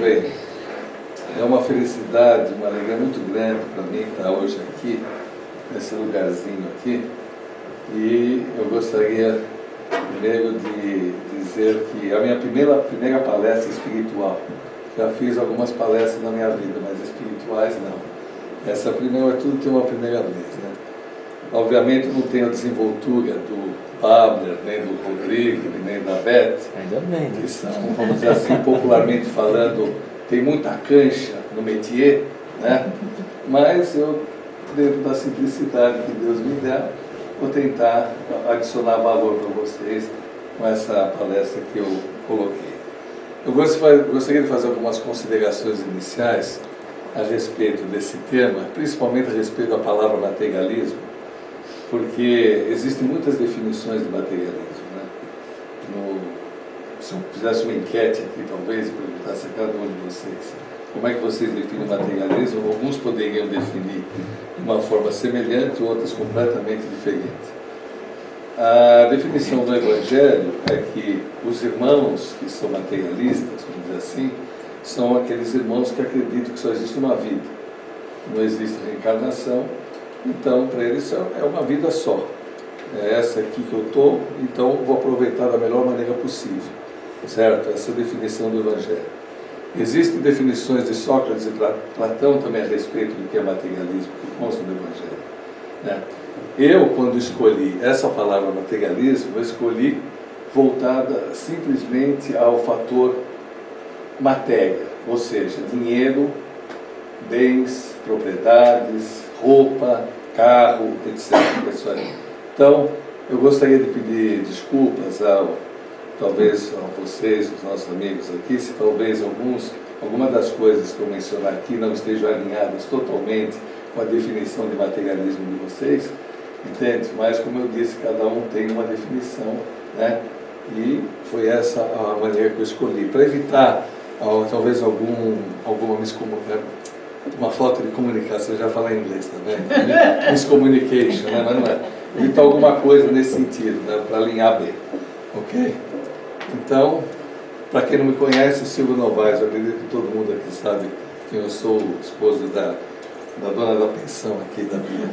bem. É uma felicidade, uma alegria muito grande para mim estar hoje aqui, nesse lugarzinho aqui. E eu gostaria primeiro de dizer que a minha primeira palestra espiritual, já fiz algumas palestras na minha vida, mas espirituais não. Essa primeira, tudo tem uma primeira vez, né? Obviamente não tenho a desenvoltura do Pablo, nem do Rodrigo, nem da Beth, ainda bem, que são, vamos dizer assim, popularmente falando, tem muita cancha no métier, né? Mas eu, dentro da simplicidade que Deus me der, vou tentar adicionar valor para vocês com essa palestra que eu coloquei. Eu gostaria de fazer algumas considerações iniciais a respeito desse tema, principalmente a respeito da palavra materialismo, porque existem muitas definições de materialismo, né? Se eu fizesse uma enquete aqui, talvez, e perguntasse a cada um de vocês como é que vocês definem o materialismo, alguns poderiam definir de uma forma semelhante, outras completamente diferente. A definição do Evangelho é que os irmãos que são materialistas, vamos dizer assim, são aqueles irmãos que acreditam que só existe uma vida, não existe reencarnação, então para eles é uma vida só. É essa aqui que eu estou, então vou aproveitar da melhor maneira possível, certo? Essa é a definição do Evangelho. Existem definições de Sócrates e Platão também a respeito do que é materialismo, que constam do Evangelho, né? Eu, quando escolhi essa palavra materialismo, eu escolhi voltada simplesmente ao fator matéria, ou seja, dinheiro, bens, propriedades, roupa, carro, etc. Então, eu gostaria de pedir desculpas talvez a vocês, os nossos amigos aqui, se talvez alguma das coisas que eu mencionar aqui não estejam alinhadas totalmente com a definição de materialismo de vocês, entende? Mas, como eu disse, cada um tem uma definição, né? E foi essa a maneira que eu escolhi, para evitar talvez uma falta de comunicação, já falar em inglês também, miscommunication, né? Mas não é. Evitar alguma coisa nesse sentido, né? Para alinhar bem, ok? Então, para quem não me conhece, Silvio Novaes, eu acredito que todo mundo aqui sabe que eu sou o esposo da dona da pensão aqui da Bia.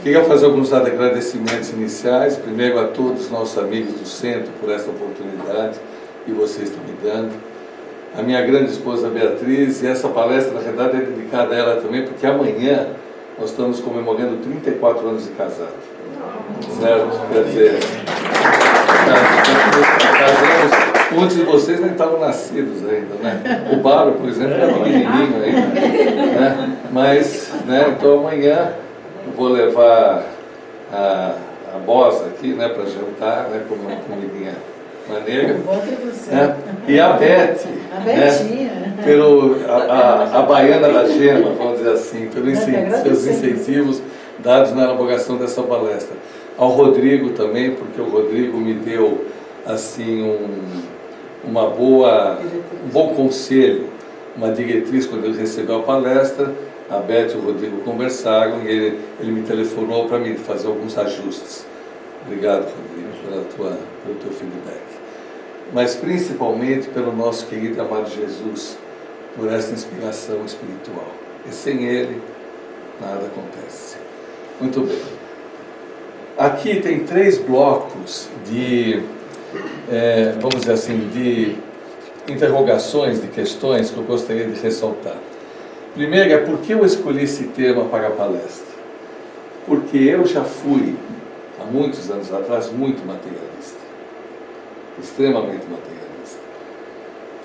Queria fazer alguns agradecimentos iniciais, primeiro a todos os nossos amigos do centro por essa oportunidade que vocês estão me dando. A minha grande esposa Beatriz, e essa palestra na verdade é dedicada a ela também, porque amanhã nós estamos comemorando 34 anos de casado. Certo? Quer dizer, casamos, muitos de vocês nem estavam nascidos ainda, né? O Bárbaro, por exemplo, era pequenininho ainda, né? Mas, né, então amanhã eu vou levar a Bosa aqui, né, para jantar, né, comer uma comidinha maneira. Né? E a Beth, né, a baiana da gema, vamos dizer assim, pelos seus incentivos dados na elaboração dessa palestra. Ao Rodrigo também, porque o Rodrigo me deu assim um bom conselho, uma diretriz quando ele recebeu a palestra. A Beth e o Rodrigo conversaram e ele me telefonou para me fazer alguns ajustes. Obrigado, Rodrigo, pelo teu feedback. Mas principalmente pelo nosso querido e amado Jesus, por essa inspiração espiritual. E sem ele, nada acontece. Muito bem. Aqui tem 3 blocos de, vamos dizer assim, de interrogações, de questões que eu gostaria de ressaltar. Primeiro é por que eu escolhi esse tema para a palestra? Porque eu já fui, há muitos anos atrás, muito materialista. Extremamente materialista.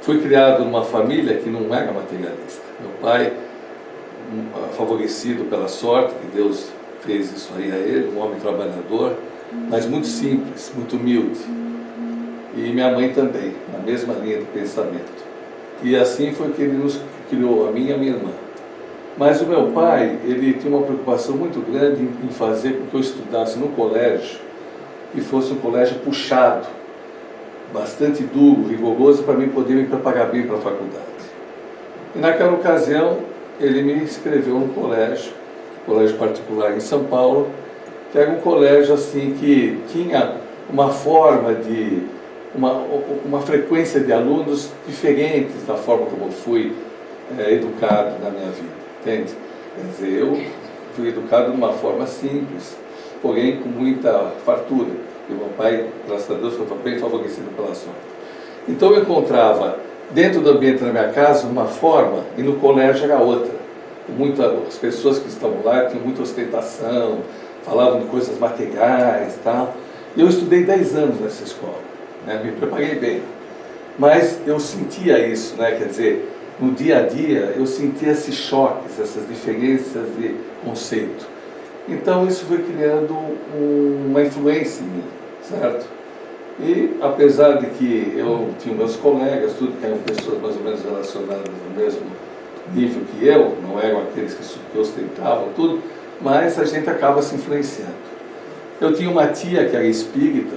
Fui criado numa família que não era materialista. Meu pai, favorecido pela sorte, que Deus fez isso aí a ele, um homem trabalhador, mas muito simples, muito humilde. E minha mãe também, na mesma linha de pensamento. E assim foi que ele nos criou, a mim e a minha irmã. Mas o meu pai, ele tinha uma preocupação muito grande em fazer com que eu estudasse no colégio, e fosse um colégio puxado, bastante duro, rigoroso, para mim poder me preparar bem para a faculdade. E naquela ocasião, ele me inscreveu num colégio particular em São Paulo, que era um colégio assim que tinha uma forma de uma frequência de alunos diferentes da forma como eu fui educado na minha vida, entende? Quer dizer, eu fui educado de uma forma simples, porém com muita fartura. E meu pai, graças a Deus, foi bem favorecido pela sorte. Então eu encontrava dentro do ambiente da minha casa uma forma e no colégio era outra. As pessoas que estavam lá tinham muita ostentação, falavam de coisas materiais e tal. E eu estudei 10 anos nessa escola, né? Me preparei bem. Mas eu sentia isso, né? Quer dizer, no dia a dia eu sentia esses choques, essas diferenças de conceito. Então isso foi criando uma influência em mim, certo? E apesar de que eu tinha meus colegas, tudo que eram pessoas mais ou menos relacionadas no mesmo nível que eu, não eram aqueles que ostentavam tudo, mas a gente acaba se influenciando. Eu tinha uma tia que era espírita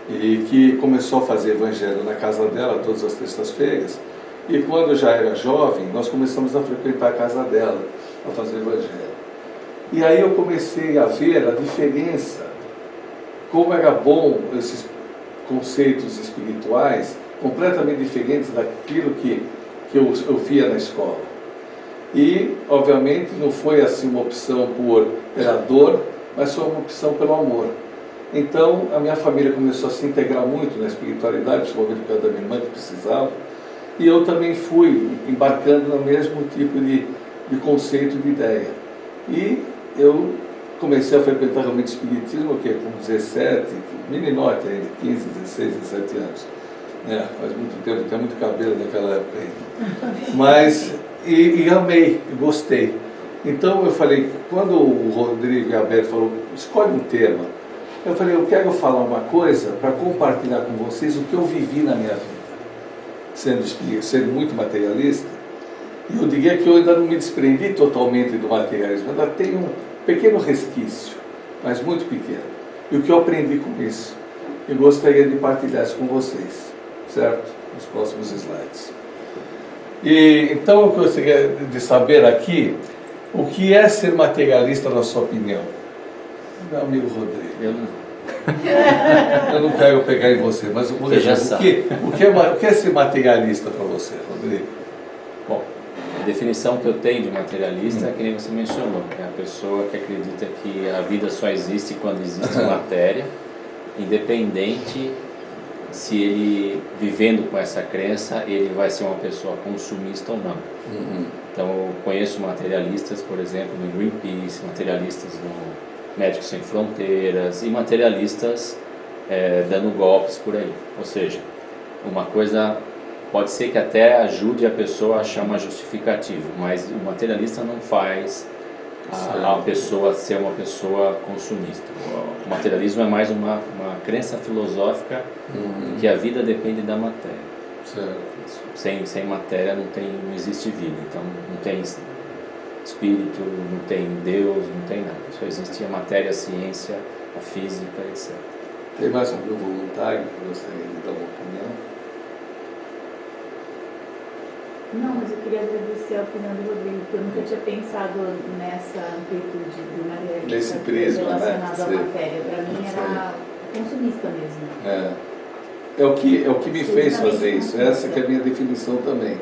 e que começou a fazer evangelho na casa dela todas as terças-feiras, e quando eu já era jovem, nós começamos a frequentar a casa dela, a fazer evangelho. E aí eu comecei a ver a diferença, como era bom esses conceitos espirituais, completamente diferentes daquilo que eu via na escola. E, obviamente, não foi assim uma opção pela dor, mas foi uma opção pelo amor. Então, a minha família começou a se integrar muito na espiritualidade, principalmente por causa da minha irmã que precisava, e eu também fui embarcando no mesmo tipo de conceito, de ideia. E eu comecei a frequentar realmente o espiritismo, que com 17, meninote ainda, 15, 16, 17 anos. Faz muito tempo, tem muito cabelo naquela época ainda. Mas, e amei, gostei. Então eu falei, quando o Rodrigo e a Beth falou, escolhe um tema, eu falei, eu quero falar uma coisa para compartilhar com vocês o que eu vivi na minha vida. Sendo muito materialista, e eu diria que eu ainda não me desprendi totalmente do materialismo, ainda tenho um pequeno resquício, mas muito pequeno. E o que eu aprendi com isso, eu gostaria de partilhar isso com vocês, certo? Nos próximos slides. E então eu gostaria de saber aqui, o que é ser materialista na sua opinião? Meu amigo Rodrigo. Eu não quero pegar em você, mas o que é ser materialista para você, Rodrigo? Bom, a definição que eu tenho de materialista é que nem você mencionou, é a pessoa que acredita que a vida só existe quando existe matéria, independente se ele, vivendo com essa crença, ele vai ser uma pessoa consumista ou não. Então eu conheço materialistas, por exemplo, no Greenpeace, materialistas no Médicos Sem Fronteiras e materialistas dando golpes por aí. Ou seja, uma coisa pode ser que até ajude a pessoa a achar uma justificativa, mas o materialista não faz a pessoa ser uma pessoa consumista. O materialismo é mais uma crença filosófica de que a vida depende da matéria. Sem matéria não existe vida, então não tem espírito, não tem Deus, não tem nada. Só existe a matéria, a ciência, a física, etc. Tem mais algum voluntário que gostaria de dar uma opinião? Não, mas eu queria agradecer a opinião do Rodrigo, porque eu nunca tinha pensado nessa amplitude do materialista nesse prisma, relacionado à matéria. Para mim era consumista mesmo. É o que me fez fazer isso. Essa que é a minha definição também.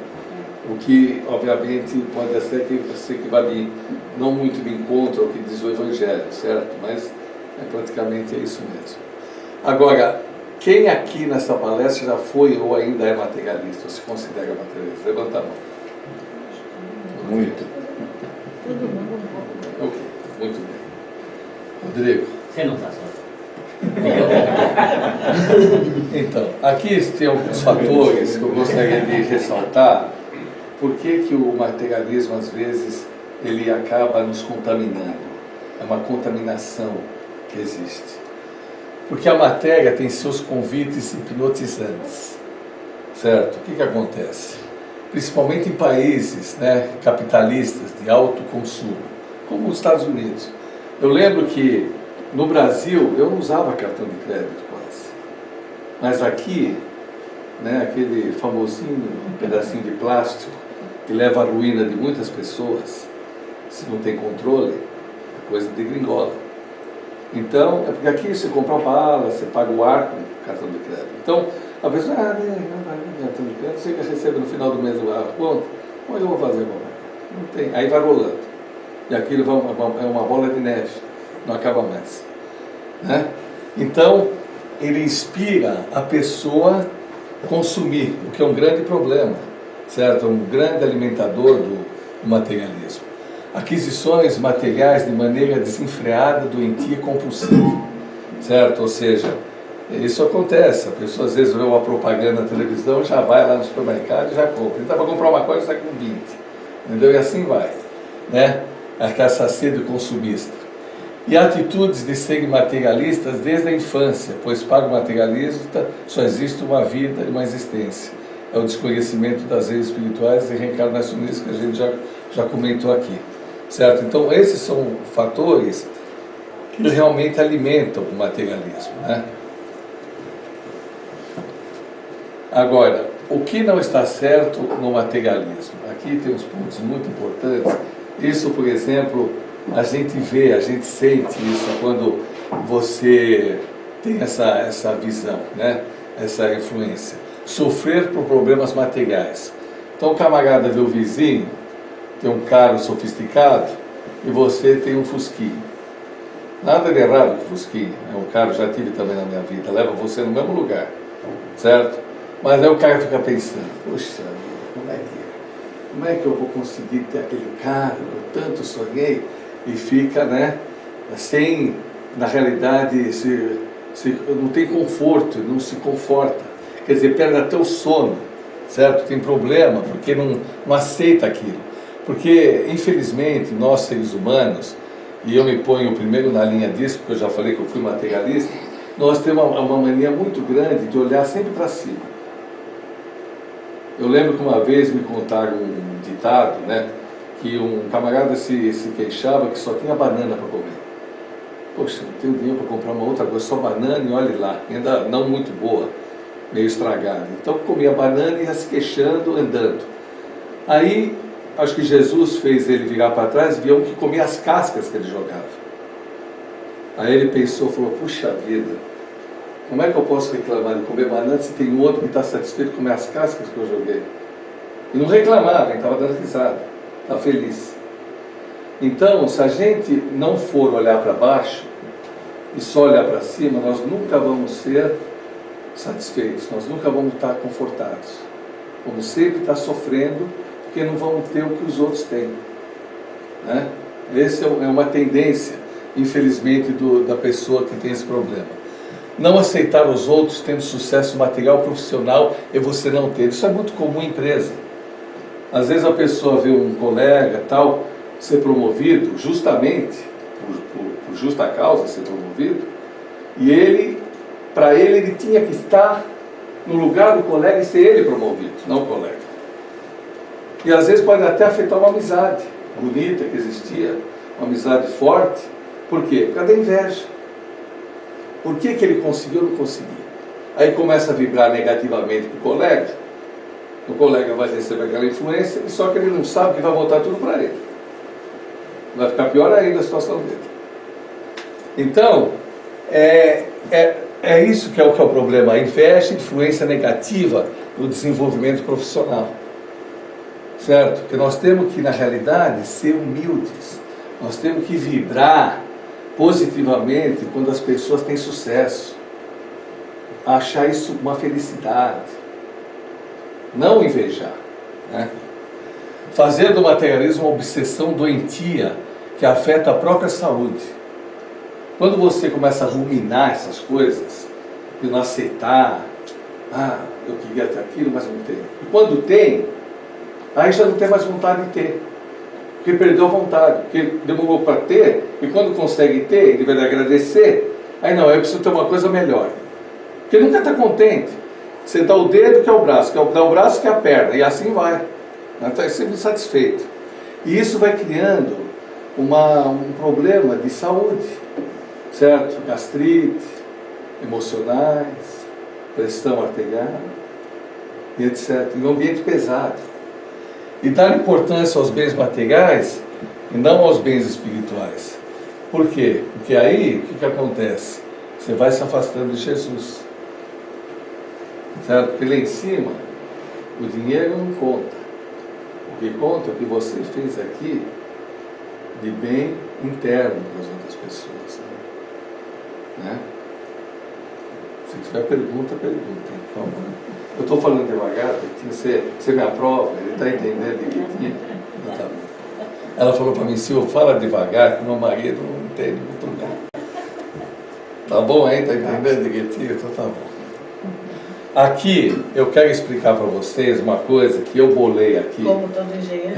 O que, obviamente, pode ser que vai não muito de encontro ao que diz o Evangelho, certo? Mas praticamente é isso mesmo. Agora, quem aqui nessa palestra já foi ou ainda é materialista, ou se considera materialista? Levanta a mão. Muito. Todo mundo um pouco. Ok, muito bem. Rodrigo. Você não está só. Então, aqui tem alguns fatores que eu gostaria de ressaltar. Por que o materialismo, às vezes, ele acaba nos contaminando? É uma contaminação que existe. Porque a matéria tem seus convites hipnotizantes, certo? O que acontece? Principalmente em países capitalistas de alto consumo, como os Estados Unidos. Eu lembro que no Brasil eu não usava cartão de crédito quase, mas aqui, aquele famosinho pedacinho de plástico que leva à ruína de muitas pessoas, se não tem controle, é coisa de gringola. Então, é porque aqui você compra bala, você paga o ar com cartão de crédito. Então, A pessoa, você que recebe no final do mês a conta, como é que eu vou fazer, papai? Não tem. Aí vai rolando. E aquilo é uma bola de neve, não acaba mais. Né? Então, ele inspira a pessoa a consumir, o que é um grande problema, certo? Um grande alimentador do materialismo. Aquisições materiais de maneira desenfreada, doentia e compulsiva, certo? Ou seja, isso acontece, a pessoa às vezes vê uma propaganda na televisão, já vai lá no supermercado e já compra. Então, para comprar uma coisa, está com 20, entendeu? E assim vai, né? Essa sede consumista. E atitudes de serem materialistas desde a infância, pois para o materialista só existe uma vida e uma existência. É o desconhecimento das leis espirituais e reencarnacionistas que a gente já comentou aqui, certo? Então, esses são fatores que realmente alimentam o materialismo, né? Agora, o que não está certo no materialismo? Aqui tem uns pontos muito importantes. Isso, por exemplo, a gente vê, a gente sente isso quando você tem essa visão, né? Essa influência. Sofrer por problemas materiais. Então o camarada vê o vizinho, tem um carro sofisticado e você tem um fusquinho. Nada de errado com o fusquinho, é um carro, já tive também na minha vida, leva você no mesmo lugar, certo? Mas aí o cara fica pensando, puxa vida, como é que eu vou conseguir ter aquele carro que eu tanto sonhei? E fica, né, sem, na realidade, não tem conforto, não se conforta. Quer dizer, perde até o sono, certo? Tem problema, porque não aceita aquilo. Porque, infelizmente, nós seres humanos, e eu me ponho primeiro na linha disso, porque eu já falei que eu fui materialista, nós temos uma mania muito grande de olhar sempre para cima. Eu lembro que uma vez me contaram um ditado, né, que um camarada se queixava que só tinha banana para comer. Poxa, não tenho dinheiro para comprar uma outra coisa, só banana e olhe lá, ainda não muito boa, meio estragada. Então comia banana e ia se queixando, andando. Aí, acho que Jesus fez ele virar para trás e viu um que comia as cascas que ele jogava. Aí ele pensou, falou, puxa vida, como é que eu posso reclamar de comer banana se tem um outro que está satisfeito de comer as cascas que eu joguei? E não reclamava, ele estava dando risada, estava feliz. Então, se a gente não for olhar para baixo e só olhar para cima, nós nunca vamos ser satisfeitos, nós nunca vamos estar confortados. Vamos sempre estar sofrendo, porque não vamos ter o que os outros têm. Né? Essa é uma tendência, infelizmente, da pessoa que tem esse problema. Não aceitar os outros tendo sucesso material, profissional, e você não ter. Isso é muito comum em empresa. Às vezes a pessoa vê um colega, tal, ser promovido, justamente, por justa causa ser promovido, e ele, para ele tinha que estar no lugar do colega e ser ele promovido, não o colega. E às vezes pode até afetar uma amizade bonita que existia, uma amizade forte. Por quê? Por causa da inveja. Por que ele conseguiu ou não conseguiu? Aí começa a vibrar negativamente para o colega vai receber aquela influência, só que ele não sabe que vai voltar tudo para ele. Vai ficar pior ainda a situação dele. Então, é isso que é o problema, a inveja, influência negativa no desenvolvimento profissional. Certo? Porque nós temos que, na realidade, ser humildes. Nós temos que vibrar positivamente quando as pessoas têm sucesso. Achar isso uma felicidade. Não invejar. Né? Fazer do materialismo uma obsessão doentia que afeta a própria saúde. Quando você começa a ruminar essas coisas, e não aceitar, eu queria ter aquilo, mas não tenho. E quando tem, aí já não tem mais vontade de ter. Porque perdeu a vontade, porque demorou para ter, e quando consegue ter, ele vai agradecer, aí não, eu preciso ter uma coisa melhor. Porque nunca está contente. Você dá o dedo que é o braço, dá o braço que é a perna, e assim vai. Está sempre insatisfeito. E isso vai criando um problema de saúde, certo? Gastrite, emocionais, pressão arterial, e etc. Em um ambiente pesado. E dar importância aos bens materiais e não aos bens espirituais. Por quê? Porque aí, o que acontece? Você vai se afastando de Jesus. certo? Porque lá em cima, o dinheiro não conta. O que conta é o que você fez aqui de bem interno para as outras pessoas. Né? Se tiver pergunta, pergunta, por favor. Eu estou falando devagar, você me aprova, ele está entendendo direitinho? Tá bom. Ela falou para mim, Silvio, fala devagar, que meu marido não entende muito bem. Tá bom, hein? Está entendendo direitinho? Então tá bom. Aqui, eu quero explicar para vocês uma coisa que eu bolei aqui. Como todo engenheiro.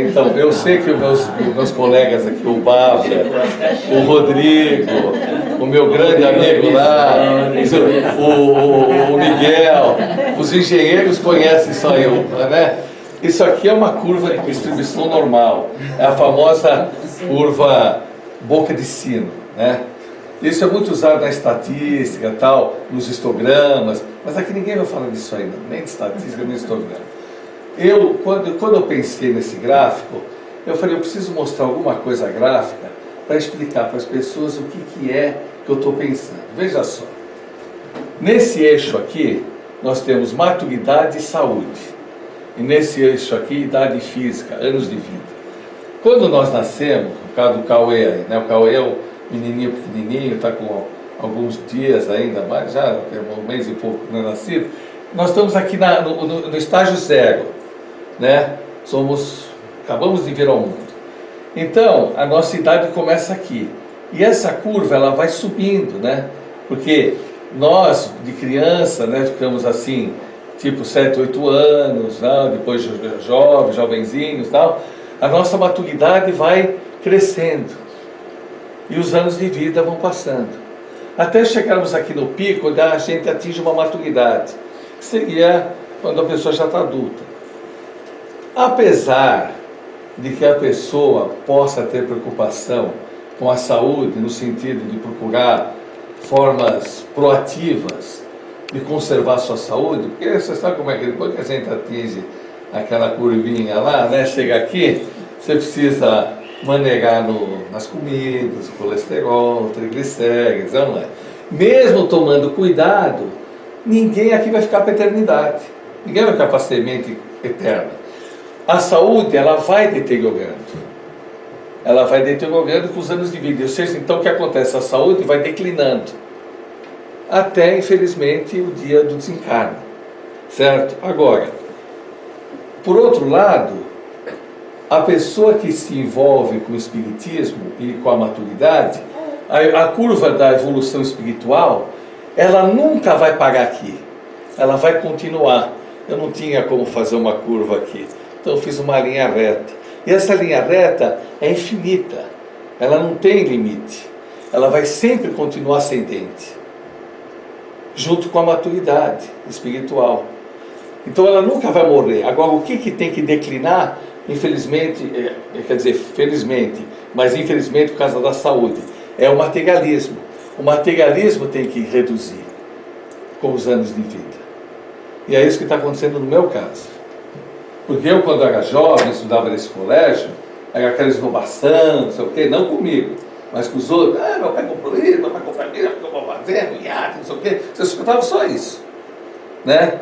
Então, eu sei que os meus colegas aqui, o Bárbara, o Rodrigo, o meu grande amigo lá, o Miguel, os engenheiros conhecem só eu, né? Isso aqui é uma curva de distribuição normal, é a famosa curva boca de sino, né? Isso é muito usado na estatística, tal, nos histogramas, mas aqui ninguém vai falar disso ainda, nem de estatística, nem de histograma. Quando eu pensei nesse gráfico, eu falei, eu preciso mostrar alguma coisa gráfica para explicar para as pessoas o que é que eu estou pensando. Veja só, nesse eixo aqui, nós temos maturidade e saúde. E nesse eixo aqui, idade física, anos de vida. Quando nós nascemos, por causa do Cauê aí, né? O Cauê é o menininho pequenininho, está com alguns dias ainda, mas já é um mês e pouco que não é nascido. Nós estamos aqui no estágio zero, né? Acabamos de vir ao mundo. Então, a nossa idade começa aqui. E essa curva, ela vai subindo, né? Porque nós, de criança, né, ficamos assim, tipo 7, 8 anos, né? Depois jovenzinhos e tal. A nossa maturidade vai crescendo. E os anos de vida vão passando. Até chegarmos aqui no pico, onde a gente atinge uma maturidade, que seria quando a pessoa já está adulta. Apesar de que a pessoa possa ter preocupação com a saúde, no sentido de procurar formas proativas de conservar a sua saúde, porque você sabe como é que depois que a gente atinge aquela curvinha lá, né, chega aqui, você precisa manegar nas comidas, o colesterol, o triglicéridos, não é? Mesmo tomando cuidado, ninguém aqui vai ficar para a eternidade. Ninguém vai ficar para a semente eterna. A saúde, ela vai deteriorando. Ela vai deteriorando com os anos de vida. Ou seja, então o que acontece? A saúde vai declinando. Até, infelizmente, o dia do desencarne. Certo? Agora, por outro lado, a pessoa que se envolve com o espiritismo e com a maturidade, a curva da evolução espiritual, ela nunca vai parar aqui. Ela vai continuar. Eu não tinha como fazer uma curva aqui. Então eu fiz uma linha reta. E essa linha reta é infinita. Ela não tem limite. Ela vai sempre continuar ascendente. Junto com a maturidade espiritual. Então ela nunca vai morrer. Agora, o que tem que declinar? Infelizmente, quer dizer, felizmente, mas infelizmente por causa da saúde, é o materialismo. O materialismo tem que reduzir com os anos de vida. E é isso que está acontecendo no meu caso. Porque eu, quando era jovem, estudava nesse colégio, era aquela esnobação, não sei o quê, não comigo, mas com os outros. Meu pai comprou isso, meu pai comprou aquilo, meu pai fazendo, iate, não sei o quê. Você escutava só isso, né?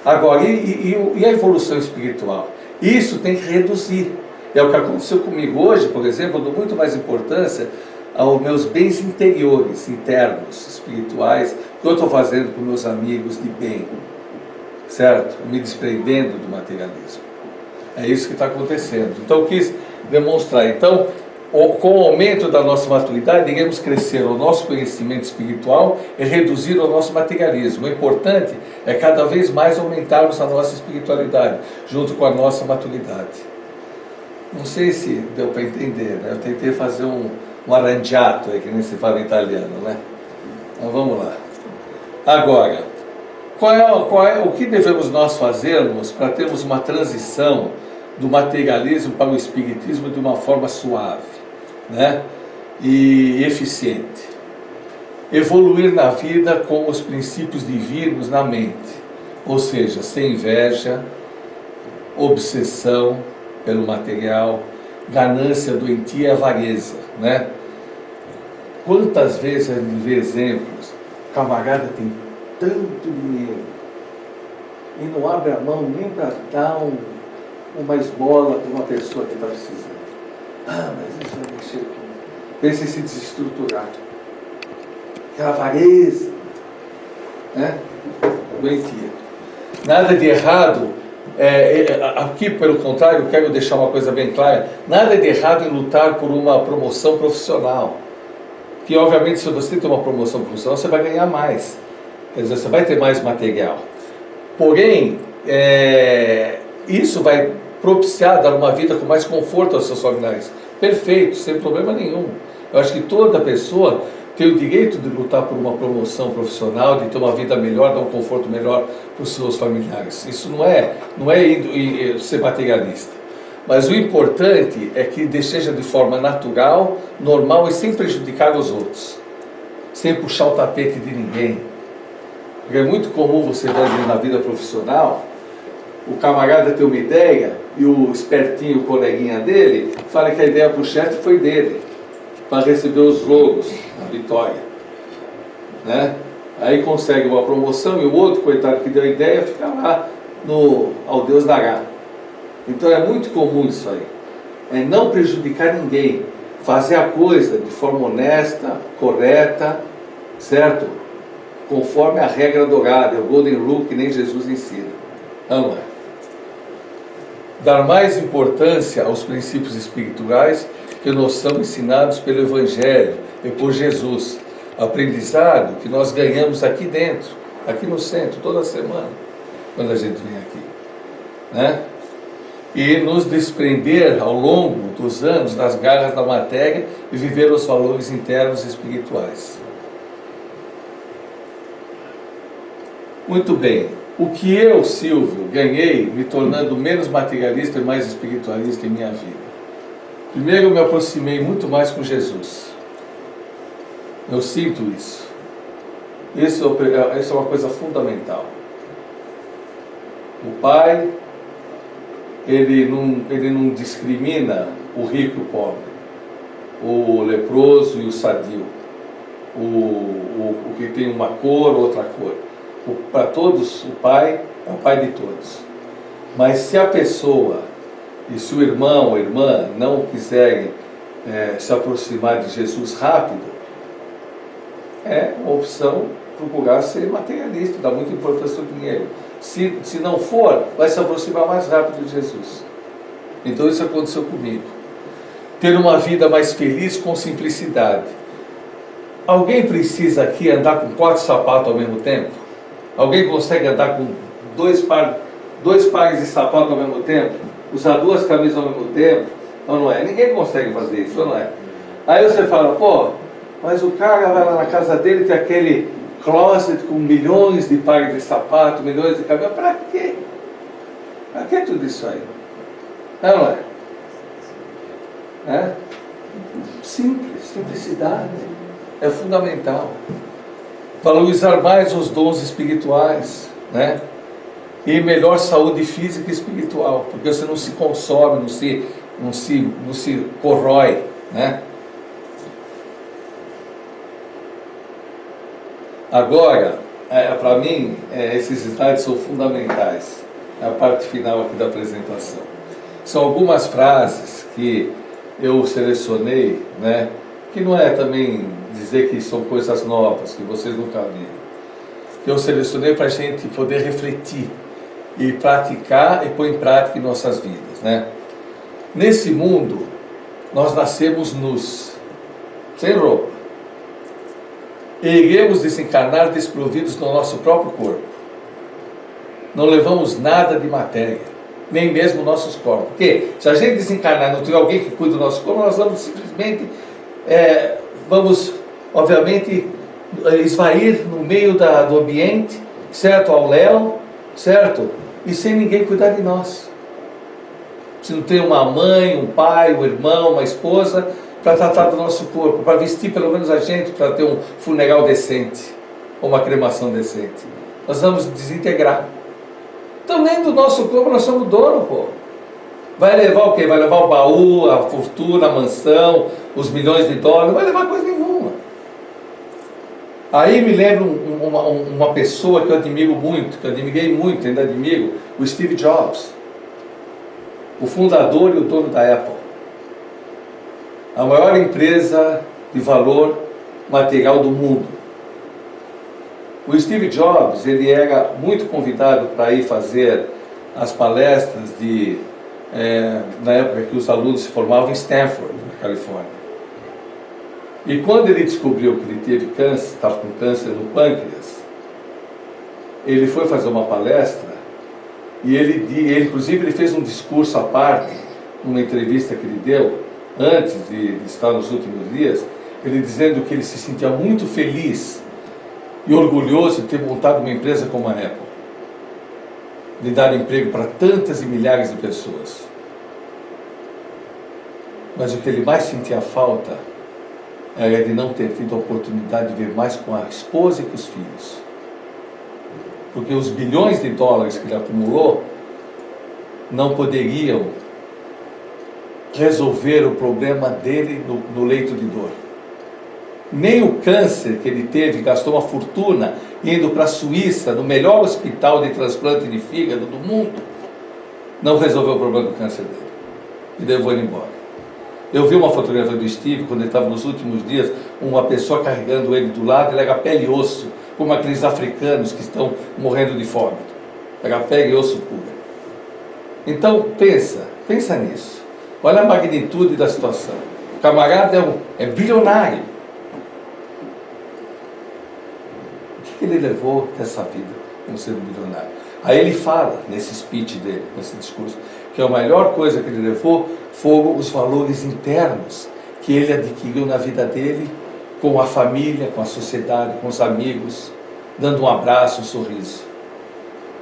Agora, e a evolução espiritual? Isso tem que reduzir. É o que aconteceu comigo hoje, por exemplo. Eu dou muito mais importância aos meus bens interiores, internos, espirituais, que eu estou fazendo com meus amigos de bem, certo? Me desprendendo do materialismo. É isso que está acontecendo. Então eu quis demonstrar. Então, com o aumento da nossa maturidade, iremos crescer o nosso conhecimento espiritual e reduzir o nosso materialismo. O importante é cada vez mais aumentarmos a nossa espiritualidade, junto com a nossa maturidade. Não sei se deu para entender, né? Eu tentei fazer um arrangiato, que nem se fala em italiano, né? Então vamos lá. Agora, o que devemos nós fazermos para termos uma transição do materialismo para o espiritismo de uma forma suave, né? E eficiente? Evoluir na vida com os princípios divinos na mente, ou seja, sem inveja, obsessão pelo material, ganância doentia e avareza, né? Quantas vezes a gente vê exemplos, o camarada tem tanto dinheiro, e não abre a mão nem para dar uma esmola para uma pessoa que está precisando. Ah, mas isso vai mexer com... Pensa em se desestruturar. Aquela avareza, né? Doentia. Nada de errado, aqui pelo contrário, eu quero deixar uma coisa bem clara, nada de errado em lutar por uma promoção profissional. Que obviamente se você tem uma promoção profissional, você vai ganhar mais. Quer dizer, você vai ter mais material. Porém, isso vai propiciar dar uma vida com mais conforto aos seus familiares. Perfeito, sem problema nenhum. Eu acho que toda pessoa tem o direito de lutar por uma promoção profissional, de ter uma vida melhor, dar um conforto melhor para os seus familiares. Isso não é ser materialista. Mas o importante é que seja de forma natural, normal e sem prejudicar os outros. Sem puxar o tapete de ninguém. Porque é muito comum você ver na vida profissional, o camarada ter uma ideia e o espertinho, o coleguinha dele, fala que a ideia para o chefe foi dele, para receber os logos, a vitória. Né? Aí consegue uma promoção e o outro, coitado que deu a ideia, fica lá ao Deus dará. Então é muito comum isso aí. É não prejudicar ninguém. Fazer a coisa de forma honesta, correta, certo? Conforme a regra dourada, é o Golden Rule que nem Jesus ensina. Não é? Dar mais importância aos princípios espirituais que nos são ensinados pelo Evangelho e por Jesus. Aprendizado que nós ganhamos aqui dentro, aqui no centro, toda semana, quando a gente vem aqui. Né? E nos desprender ao longo dos anos das garras da matéria e viver os valores internos e espirituais. Muito bem. O que eu, Silvio, ganhei me tornando menos materialista e mais espiritualista em minha vida? Primeiro, eu me aproximei muito mais com Jesus. Eu sinto isso. Isso é uma coisa fundamental. O Pai, ele não discrimina o rico e o pobre, o leproso e o sadio, o que tem uma cor ou outra cor. Para todos, o Pai é o Pai de todos. Mas se a pessoa e se o irmão ou irmã não quiserem se aproximar de Jesus rápido, é uma opção procurar ser materialista, dar muita importância ao dinheiro. Se não for, vai se aproximar mais rápido de Jesus. Então isso aconteceu comigo. Ter uma vida mais feliz com simplicidade. Alguém precisa aqui andar com 4 sapatos ao mesmo tempo? Alguém consegue andar com dois pares de sapatos ao mesmo tempo? Usar 2 camisas ao mesmo tempo? Ou não é? Ninguém consegue fazer isso, ou não é? Aí você fala, pô, mas o cara vai lá na casa dele, tem aquele closet com milhões de pares de sapato, milhões de camisas. Para quê? Para que tudo isso aí? Não é? Simples, simplicidade é fundamental. Valorizar mais os dons espirituais, né? E melhor saúde física e espiritual, porque você não se consome, não se corrói, né? Agora, para mim, esses slides são fundamentais. É a parte final aqui da apresentação. São algumas frases que eu selecionei, né? Que não é também dizer que são coisas novas, que vocês nunca viram. Que eu selecionei para a gente poder refletir e praticar e pôr em prática em nossas vidas, né? Nesse mundo, nós nascemos nus, sem roupa. E iremos desencarnar desprovidos no nosso próprio corpo. Não levamos nada de matéria, nem mesmo nossos corpos. Porque se a gente desencarnar e não tiver alguém que cuide do nosso corpo, nós vamos simplesmente, obviamente, esvair no meio do ambiente, certo? Ao léu, certo? E sem ninguém cuidar de nós. Se não tem uma mãe, um pai, um irmão, uma esposa para tratar do nosso corpo, para vestir pelo menos a gente, para ter um funeral decente, ou uma cremação decente. Nós vamos desintegrar. Então nem do nosso corpo nós somos dono, pô. Vai levar o quê? Vai levar o baú, a fortuna, a mansão, os milhões de dólares, não vai levar coisa nenhuma. Aí me lembro uma pessoa que eu admiro muito, que eu admirei muito, ainda admiro, o Steve Jobs, o fundador e o dono da Apple, a maior empresa de valor material do mundo. O Steve Jobs, ele era muito convidado para ir fazer as palestras na época que os alunos se formavam em Stanford, na Califórnia. E quando ele descobriu que ele teve câncer, estava com câncer no pâncreas, ele foi fazer uma palestra e ele inclusive ele fez um discurso à parte, numa entrevista que ele deu, antes de estar nos últimos dias, ele dizendo que ele se sentia muito feliz e orgulhoso de ter montado uma empresa como a Apple, de dar emprego para tantas e milhares de pessoas. Mas o que ele mais sentia falta era de não ter tido a oportunidade de ver mais com a esposa e com os filhos. Porque os bilhões de dólares que ele acumulou não poderiam resolver o problema dele no leito de dor. Nem o câncer que ele teve, gastou uma fortuna indo para a Suíça, no melhor hospital de transplante de fígado do mundo, não resolveu o problema do câncer dele. E levou ele embora. Eu vi uma fotografia do Steve, quando ele estava nos últimos dias, uma pessoa carregando ele do lado, ele era pele e osso, como aqueles africanos que estão morrendo de fome. Era pele e osso puro. Então, pensa nisso. Olha a magnitude da situação. O camarada é bilionário. O que ele levou dessa vida como ser bilionário? Aí ele fala, nesse speech dele, nesse discurso, que a melhor coisa que ele levou foram os valores internos que ele adquiriu na vida dele, com a família, com a sociedade, com os amigos, dando um abraço, um sorriso.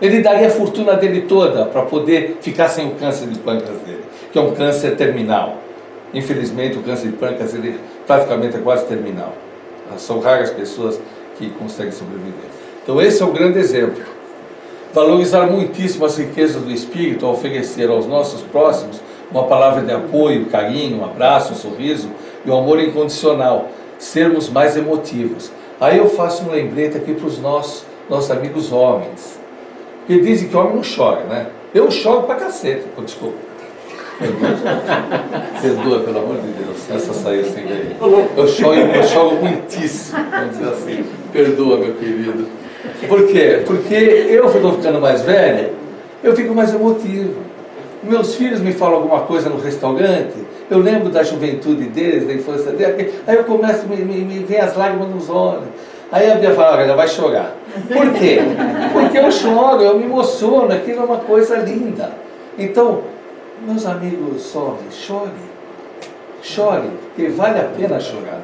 Ele daria a fortuna dele toda para poder ficar sem o câncer de pâncreas dele, que é um câncer terminal. Infelizmente, o câncer de pâncreas ele praticamente é quase terminal. São raras pessoas que conseguem sobreviver. Então esse é o grande exemplo. Valorizar muitíssimo as riquezas do Espírito, ao oferecer aos nossos próximos uma palavra de apoio, carinho, um abraço, um sorriso e um amor incondicional. Sermos mais emotivos. Aí eu faço um lembrete aqui para os nossos amigos homens. Porque dizem que homem não chora, né? Eu choro pra cacete. Desculpa. Perdoa, pelo amor de Deus. Essa saiu sem ver. Eu choro muitíssimo. Vamos dizer assim. Perdoa, meu querido. Por quê? Porque eu estou ficando mais velho, eu fico mais emotivo. Meus filhos me falam alguma coisa no restaurante, eu lembro da juventude deles, da infância deles, aí eu começo, me vem as lágrimas nos olhos. Aí a Bia fala, olha, vai chorar. Por quê? Porque eu choro, eu me emociono, aquilo é uma coisa linda. Então, meus amigos homens, chorem, porque vale a pena chorar.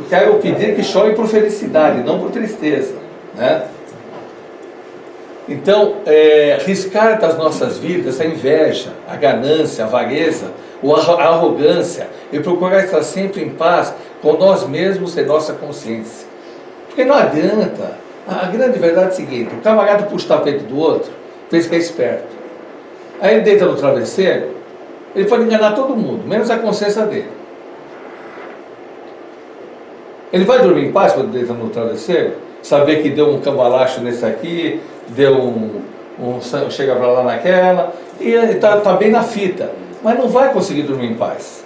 Quero pedir que chorem por felicidade, não por tristeza, né? Então, riscar das nossas vidas a inveja, a ganância, a avareza, a arrogância, e procurar estar sempre em paz com nós mesmos e nossa consciência. Porque não adianta. A grande verdade é a seguinte: o camarada puxa o tapete do outro, pensa que é esperto. Aí ele deita no travesseiro, ele pode enganar todo mundo, menos a consciência dele. Ele vai dormir em paz quando deita no travesseiro? Saber que deu um cambalacho nesse aqui, deu chega para lá naquela, e ele está bem na fita, mas não vai conseguir dormir em paz.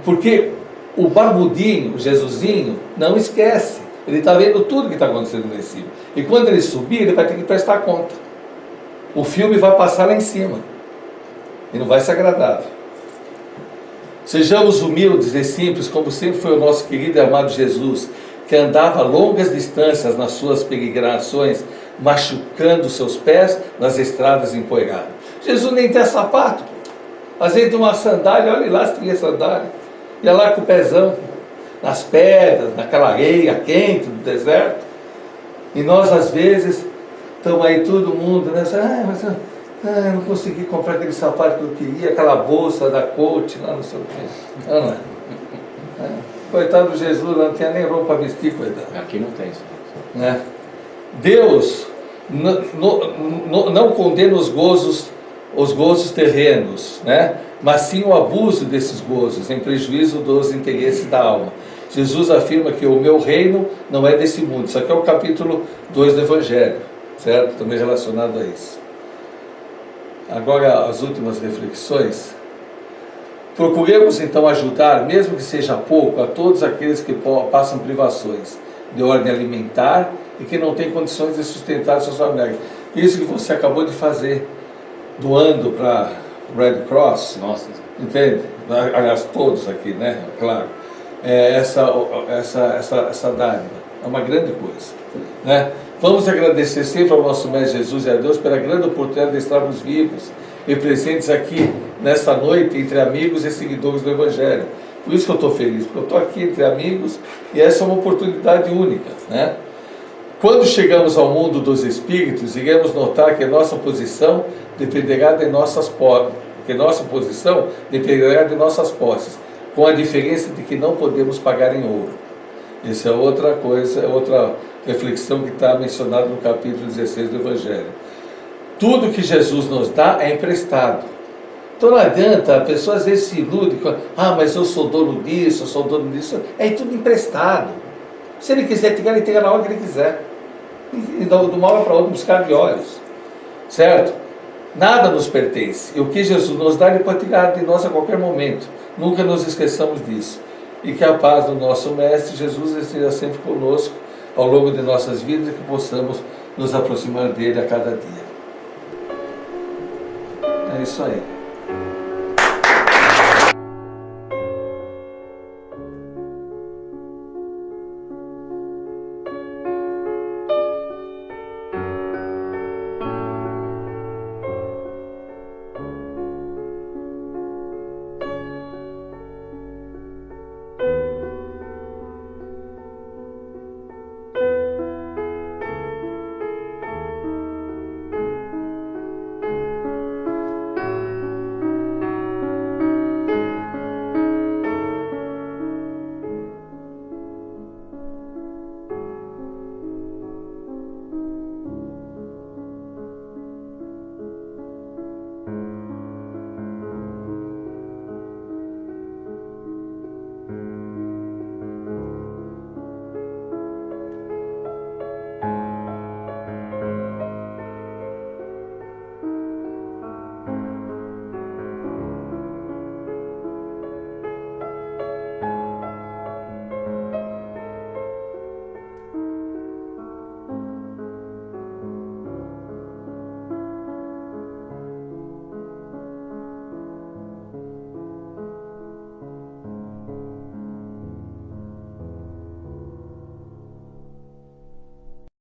Porque o barbudinho, o Jesusinho, não esquece. Ele está vendo tudo que está acontecendo lá em cima. E quando ele subir, ele vai ter que prestar conta. O filme vai passar lá em cima. E não vai ser agradável. Sejamos humildes e simples, como sempre foi o nosso querido e amado Jesus, que andava longas distâncias nas suas peregrinações, machucando seus pés nas estradas empoeiradas. Jesus nem tem sapato. Às vezes tem uma sandália, olha lá se tinha sandália. Ia lá com o pezão, nas pedras, naquela areia quente do deserto. E nós, às vezes, estamos aí todo mundo, né? Eu não consegui comprar aquele sapato que eu queria, aquela bolsa da Coach, não sei o quê. Não é? Coitado do Jesus, não tinha nem roupa para vestir, coitado. Aqui não tem isso. Né? Deus não condena os gozos terrenos, né? Mas sim o abuso desses gozos, em prejuízo dos interesses da alma. Jesus afirma que o meu reino não é desse mundo. Isso aqui é o capítulo 2 do Evangelho, certo? Também relacionado a isso. Agora, as últimas reflexões. Procuremos então ajudar, mesmo que seja pouco, a todos aqueles que passam privações de ordem alimentar e que não têm condições de sustentar suas famílias. Isso que você acabou de fazer, doando para Red Cross, Nossa. entende? Aliás, todos aqui, né? Claro. Essa dádiva é uma grande coisa, né? Vamos agradecer sempre ao nosso Mestre Jesus e a Deus pela grande oportunidade de estarmos vivos e presentes aqui nesta noite entre amigos e seguidores do Evangelho. Por isso que eu estou feliz, porque eu estou aqui entre amigos e essa é uma oportunidade única, né? Quando chegamos ao mundo dos espíritos, iremos notar que nossa posição dependerá de nossas posses, com a diferença de que não podemos pagar em ouro. Essa é outra coisa, é outra reflexão que está mencionada no capítulo 16 do Evangelho. Tudo que Jesus nos dá é emprestado. Então não adianta, a pessoa às vezes se ilude com, mas eu sou dono disso, eu sou dono disso. É tudo emprestado. Se ele quiser tirar, ele tira na hora que ele quiser. E de uma hora para outra, buscar de olhos. Certo? Nada nos pertence. E o que Jesus nos dá, ele pode tirar de nós a qualquer momento. Nunca nos esqueçamos disso. E que a paz do nosso Mestre Jesus esteja sempre conosco ao longo de nossas vidas e que possamos nos aproximar dele a cada dia. É isso aí.